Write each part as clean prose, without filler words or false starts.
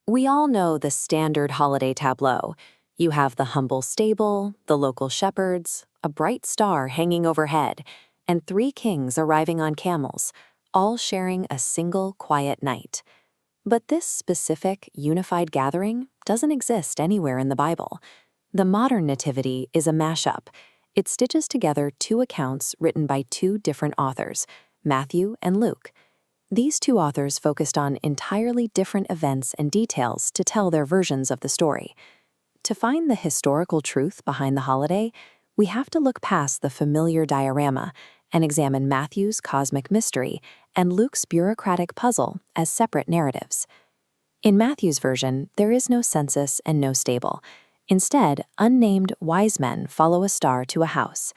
We all know the standard holiday tableau. You have the humble stable, the local shepherds, a bright star hanging overhead, and three kings arriving on camels, all sharing a single quiet night. But this specific, unified gathering doesn't exist anywhere in the Bible. The modern nativity is a mashup. It stitches together two accounts written by two different authors, Matthew and Luke. These two authors focused on entirely different events and details to tell their versions of the story. To find the historical truth behind the holiday, we have to look past the familiar diorama and examine Matthew's cosmic mystery and Luke's bureaucratic puzzle as separate narratives. In Matthew's version, there is no census and no stable. Instead, unnamed wise men follow a star to a house.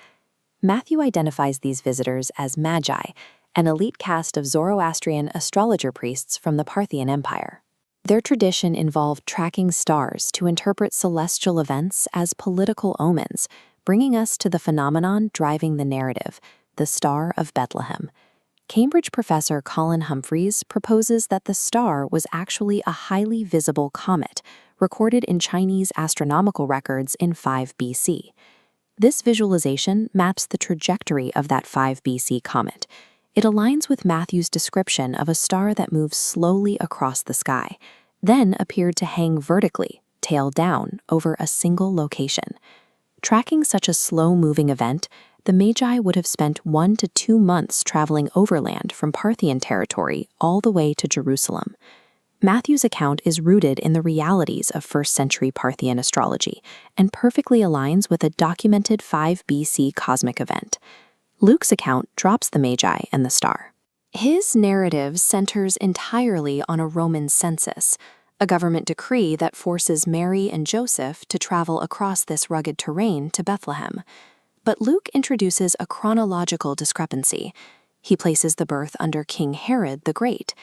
Matthew identifies these visitors as magi, an elite caste of Zoroastrian astrologer priests from the Parthian Empire. Their tradition involved tracking stars to interpret celestial events as political omens, bringing us to the phenomenon driving the narrative, the Star of Bethlehem. Cambridge professor Colin Humphreys proposes that the star was actually a highly visible comet, recorded in Chinese astronomical records in 5 BC. This visualization maps the trajectory of that 5 BC comet. It aligns with Matthew's description of a star that moves slowly across the sky, then appeared to hang vertically, tail down, over a single location. Tracking such a slow-moving event, the Magi would have spent 1 to 2 months traveling overland from Parthian territory all the way to Jerusalem. Matthew's account is rooted in the realities of first-century Parthian astrology and perfectly aligns with a documented 5 BC cosmic event. Luke's account drops the Magi and the star. His narrative centers entirely on a Roman census, a government decree that forces Mary and Joseph to travel across this rugged terrain to Bethlehem. But Luke introduces a chronological discrepancy. He places the birth under King Herod the Great.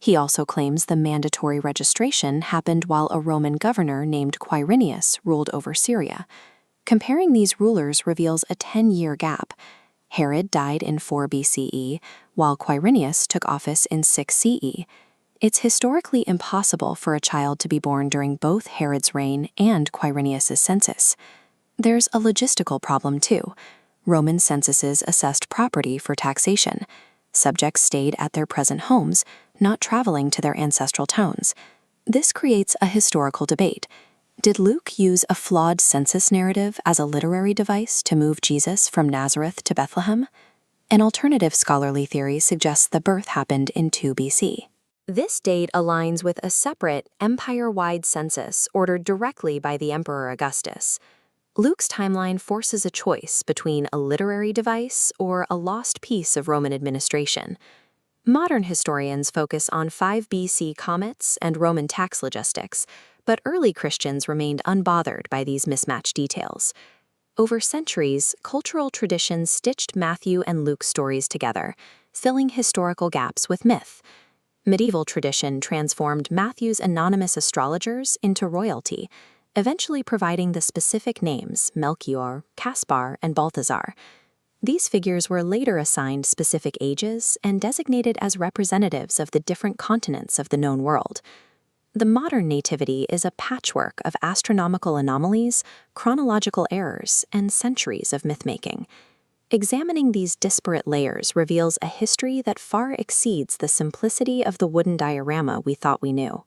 He also claims the mandatory registration happened while a Roman governor named Quirinius ruled over Syria. Comparing these rulers reveals a 10-year gap. Herod died in 4 BCE, while Quirinius took office in 6 CE. It's historically impossible for a child to be born during both Herod's reign and Quirinius's census. There's a logistical problem, too. Roman censuses assessed property for taxation. Subjects stayed at their present homes, not traveling to their ancestral towns. This creates a historical debate. Did Luke use a flawed census narrative as a literary device to move Jesus from Nazareth to Bethlehem? An alternative scholarly theory suggests the birth happened in 2 BC. This date aligns with a separate, empire-wide census ordered directly by the Emperor Augustus. Luke's timeline forces a choice between a literary device or a lost piece of Roman administration. Modern historians focus on 5 BC comets and Roman tax logistics, but early Christians remained unbothered by these mismatched details. Over centuries, cultural traditions stitched Matthew and Luke's stories together, filling historical gaps with myth. Medieval tradition transformed Matthew's anonymous astrologers into royalty, eventually providing the specific names Melchior, Caspar, and Balthazar. These figures were later assigned specific ages and designated as representatives of the different continents of the known world. The modern nativity is a patchwork of astronomical anomalies, chronological errors, and centuries of myth-making. Examining these disparate layers reveals a history that far exceeds the simplicity of the wooden diorama we thought we knew.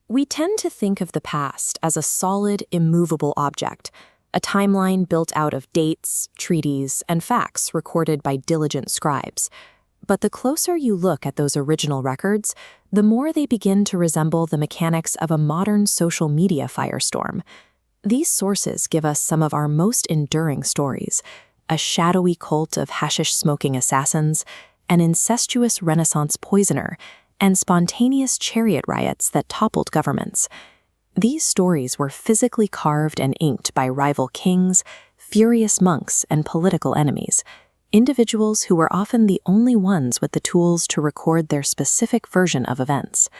We tend to think of the past as a solid, immovable object, a timeline built out of dates, treaties, and facts recorded by diligent scribes. But the closer you look at those original records, the more they begin to resemble the mechanics of a modern social media firestorm. These sources give us some of our most enduring stories: a shadowy cult of hashish-smoking assassins, an incestuous Renaissance poisoner, and spontaneous chariot riots that toppled governments. These stories were physically carved and inked by rival kings, furious monks, and political enemies, individuals who were often the only ones with the tools to record their specific version of events.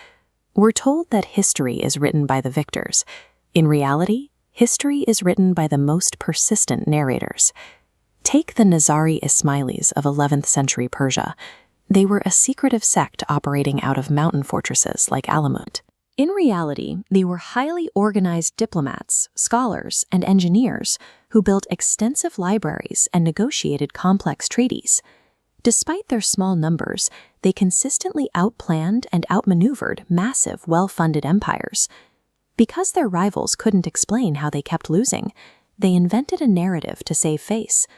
We're told that history is written by the victors. In reality, history is written by the most persistent narrators. Take the Nizari Ismailis of 11th century Persia. They were a secretive sect operating out of mountain fortresses like Alamut. In reality, they were highly organized diplomats, scholars, and engineers who built extensive libraries and negotiated complex treaties. Despite their small numbers, they consistently outplanned and outmaneuvered massive, well-funded empires. Because their rivals couldn't explain how they kept losing, they invented a narrative to save face.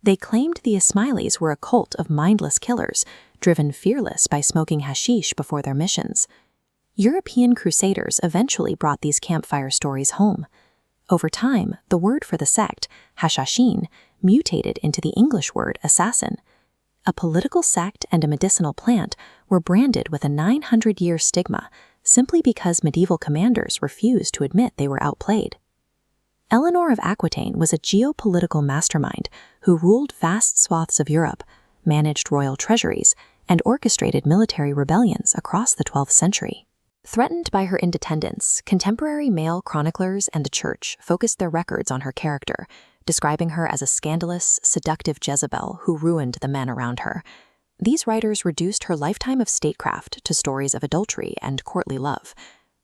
They claimed the Ismailis were a cult of mindless killers, driven fearless by smoking hashish before their missions. European crusaders eventually brought these campfire stories home. Over time, the word for the sect, Hashashin, mutated into the English word assassin. A political sect and a medicinal plant were branded with a 900-year stigma simply because medieval commanders refused to admit they were outplayed. Eleanor of Aquitaine was a geopolitical mastermind who ruled vast swaths of Europe, managed royal treasuries, and orchestrated military rebellions across the 12th century. Threatened by her independence, contemporary male chroniclers and the church focused their records on her character, describing her as a scandalous, seductive Jezebel who ruined the men around her. These writers reduced her lifetime of statecraft to stories of adultery and courtly love.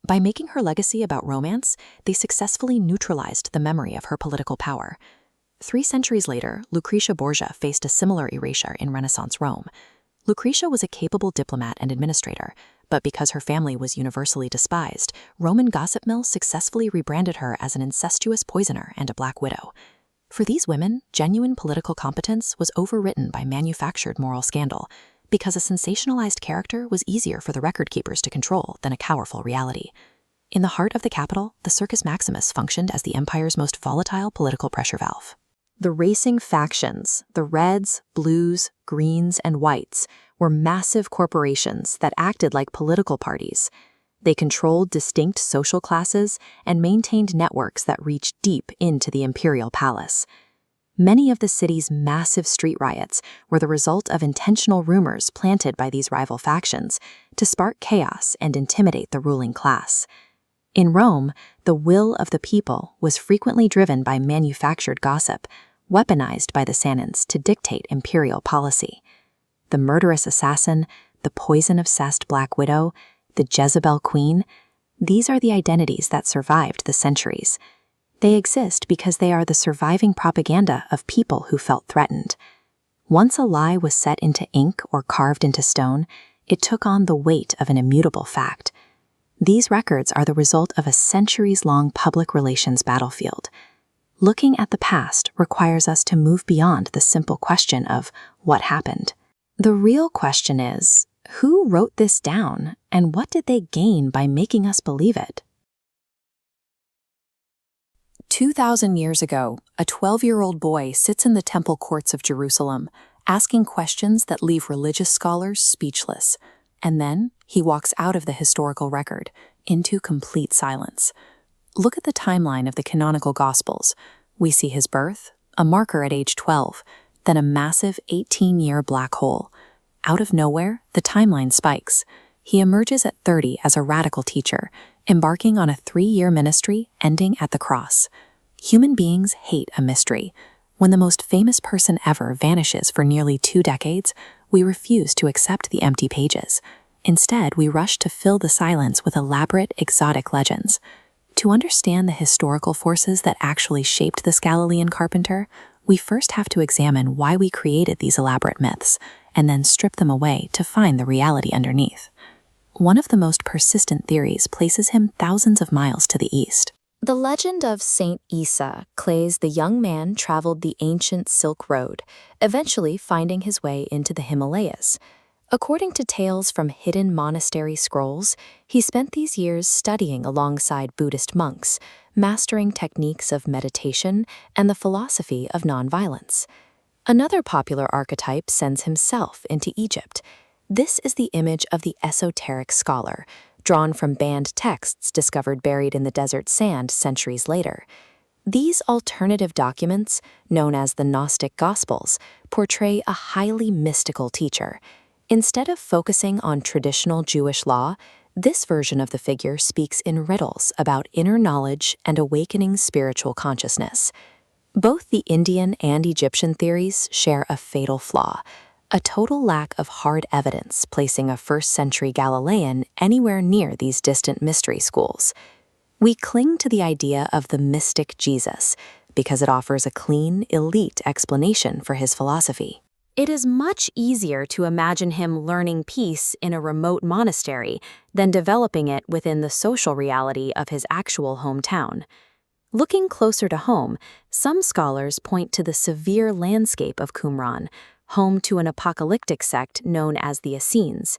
By making her legacy about romance, they successfully neutralized the memory of her political power. 3 centuries later, Lucretia Borgia faced a similar erasure in Renaissance Rome. Lucretia was a capable diplomat and administrator, but because her family was universally despised, Roman gossip mills successfully rebranded her as an incestuous poisoner and a black widow. For these women, genuine political competence was overwritten by manufactured moral scandal, because a sensationalized character was easier for the record keepers to control than a powerful reality. In the heart of the capital, the Circus Maximus functioned as the empire's most volatile political pressure valve. The racing factions, the Reds, Blues, Greens, and Whites, were massive corporations that acted like political parties. They controlled distinct social classes and maintained networks that reached deep into the imperial palace. Many of the city's massive street riots were the result of intentional rumors planted by these rival factions to spark chaos and intimidate the ruling class. In Rome, the will of the people was frequently driven by manufactured gossip, weaponized by the Sanins to dictate imperial policy. The murderous assassin, the poison-obsessed Black Widow, the Jezebel Queen, these are the identities that survived the centuries. They exist because they are the surviving propaganda of people who felt threatened. Once a lie was set into ink or carved into stone, it took on the weight of an immutable fact. These records are the result of a centuries-long public relations battlefield. Looking at the past requires us to move beyond the simple question of what happened. The real question is, who wrote this down, and what did they gain by making us believe it? 2,000 years ago, a 12-year-old boy sits in the temple courts of Jerusalem, asking questions that leave religious scholars speechless. And then he walks out of the historical record into complete silence. Look at the timeline of the canonical Gospels. We see his birth, a marker at age 12, then a massive 18-year black hole. Out of nowhere, the timeline spikes. He emerges at 30 as a radical teacher, embarking on a 3-year ministry ending at the cross. Human beings hate a mystery. When the most famous person ever vanishes for nearly 2 decades, we refuse to accept the empty pages. Instead, we rush to fill the silence with elaborate, exotic legends. To understand the historical forces that actually shaped this Galilean carpenter, we first have to examine why we created these elaborate myths, and then strip them away to find the reality underneath. One of the most persistent theories places him thousands of miles to the east. The legend of Saint Isa claims the young man traveled the ancient Silk Road, eventually finding his way into the Himalayas. According to tales from hidden monastery scrolls, he spent these years studying alongside Buddhist monks, mastering techniques of meditation and the philosophy of nonviolence. Another popular archetype sends himself into Egypt. This is the image of the esoteric scholar, drawn from banned texts discovered buried in the desert sand centuries later. These alternative documents, known as the Gnostic Gospels, portray a highly mystical teacher. Instead of focusing on traditional Jewish law, this version of the figure speaks in riddles about inner knowledge and awakening spiritual consciousness. Both the Indian and Egyptian theories share a fatal flaw. a total lack of hard evidence placing a first-century Galilean anywhere near these distant mystery schools. We cling to the idea of the mystic Jesus because it offers a clean, elite explanation for his philosophy. It is much easier to imagine him learning peace in a remote monastery than developing it within the social reality of his actual hometown. Looking closer to home, some scholars point to the severe landscape of Qumran, home to an apocalyptic sect known as the Essenes.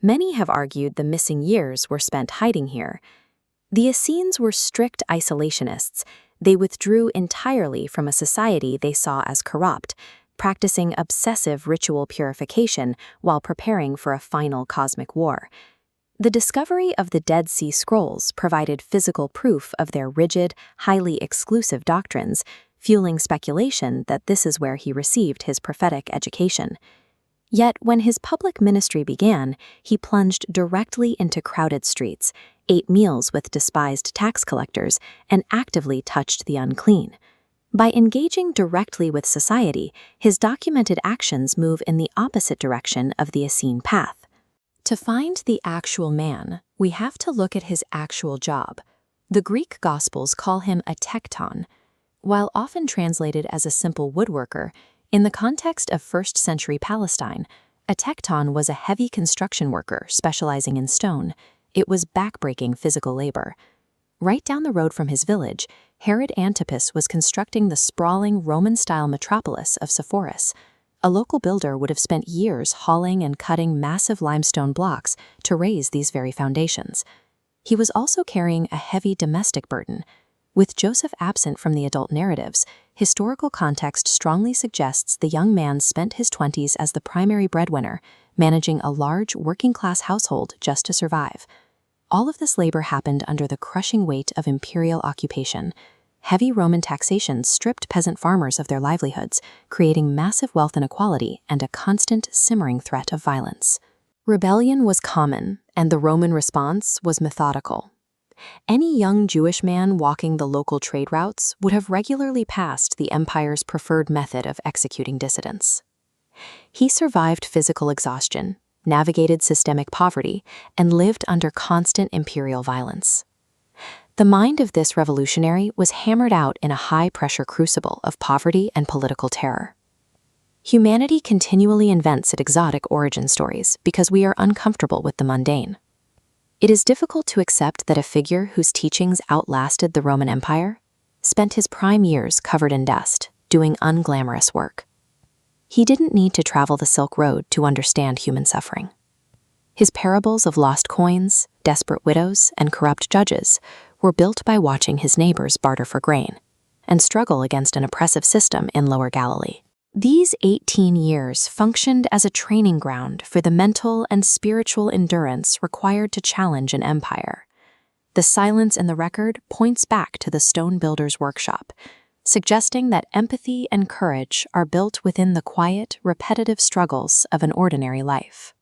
Many have argued the missing years were spent hiding here. The Essenes were strict isolationists. They withdrew entirely from a society they saw as corrupt, practicing obsessive ritual purification while preparing for a final cosmic war. The discovery of the Dead Sea Scrolls provided physical proof of their rigid, highly exclusive doctrines, fueling speculation that this is where he received his prophetic education. Yet when his public ministry began, he plunged directly into crowded streets, ate meals with despised tax collectors, and actively touched the unclean. By engaging directly with society, his documented actions move in the opposite direction of the Essene path. To find the actual man, we have to look at his actual job. The Greek Gospels call him a tekton. While often translated as a simple woodworker, in the context of first-century Palestine, a tekton was a heavy construction worker specializing in stone. It was backbreaking physical labor. Right down the road from his village, Herod Antipas was constructing the sprawling Roman-style metropolis of Sepphoris. A local builder would have spent years hauling and cutting massive limestone blocks to raise these very foundations. He was also carrying a heavy domestic burden. With Joseph absent from the adult narratives, historical context strongly suggests the young man spent his 20s as the primary breadwinner, managing a large working-class household just to survive. All of this labor happened under the crushing weight of imperial occupation. Heavy Roman taxation stripped peasant farmers of their livelihoods, creating massive wealth inequality and a constant, simmering threat of violence. Rebellion was common, and the Roman response was methodical. Any young Jewish man walking the local trade routes would have regularly passed the empire's preferred method of executing dissidents. He survived physical exhaustion, navigated systemic poverty, and lived under constant imperial violence. The mind of this revolutionary was hammered out in a high-pressure crucible of poverty and political terror. Humanity continually invents its exotic origin stories because we are uncomfortable with the mundane. It is difficult to accept that a figure whose teachings outlasted the Roman Empire spent his prime years covered in dust, doing unglamorous work. He didn't need to travel the Silk Road to understand human suffering. His parables of lost coins, desperate widows, and corrupt judges were built by watching his neighbors barter for grain and struggle against an oppressive system in Lower Galilee. These 18 years functioned as a training ground for the mental and spiritual endurance required to challenge an empire. The silence in the record points back to the stone builder's workshop, suggesting that empathy and courage are built within the quiet, repetitive struggles of an ordinary life.